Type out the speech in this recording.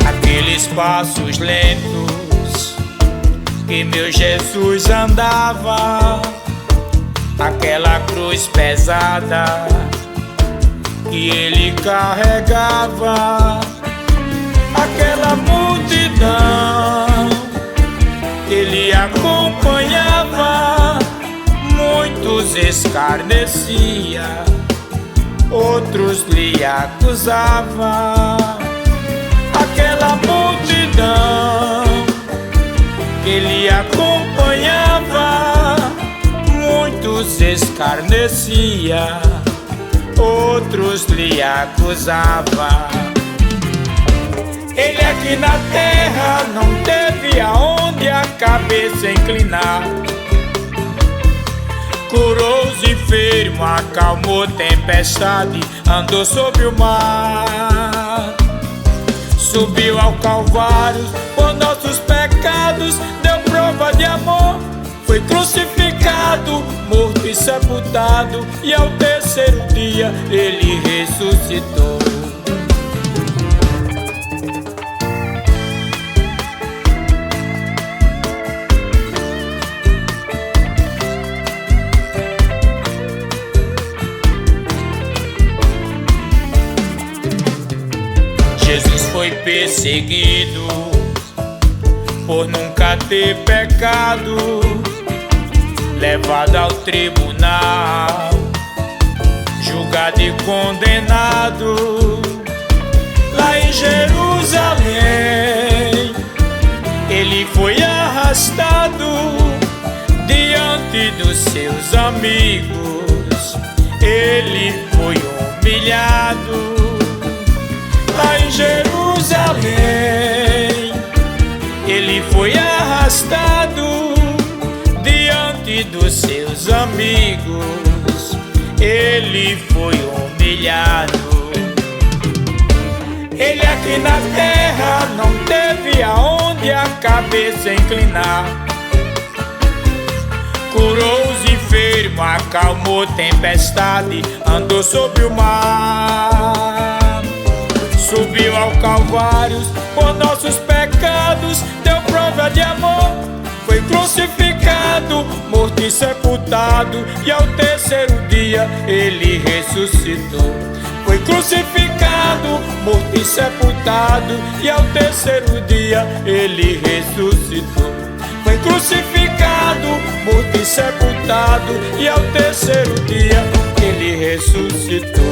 Aqueles passos lentos que meu Jesus andava, aquela cruz pesada que ele carregava, aquela multidão que ele acompanhava, muitos escarnecia, outros lhe acusavam. Aquela multidão que ele acompanhava, muitos escarnecia, outros lhe acusavam. Ele aqui na terra não teve aonde a cabeça inclinar, curou os enfermos, acalmou tempestade, andou sobre o mar, subiu ao Calvário por nossos pecados, deu prova de amor, foi crucificado, morto e sepultado, e ao terceiro dia ele ressuscitou. Jesus foi perseguido por nunca ter pecado, levado ao tribunal, julgado e condenado. Lá em Jerusalém ele foi arrastado diante dos seus amigos, ele foi humilhado. Lá em Jerusalém ele foi arrastado diante dos seus amigos, ele foi humilhado. Ele aqui na terra não teve aonde a cabeça inclinar, curou os enfermos, acalmou tempestade, andou sobre o mar, subiu ao Calvário por nossos pecados, deu prova de amor, foi crucificado, morto e sepultado, e ao terceiro dia ele ressuscitou. Foi crucificado, morto e sepultado, e ao terceiro dia ele ressuscitou. Foi crucificado, morto e sepultado, e ao terceiro dia ele ressuscitou.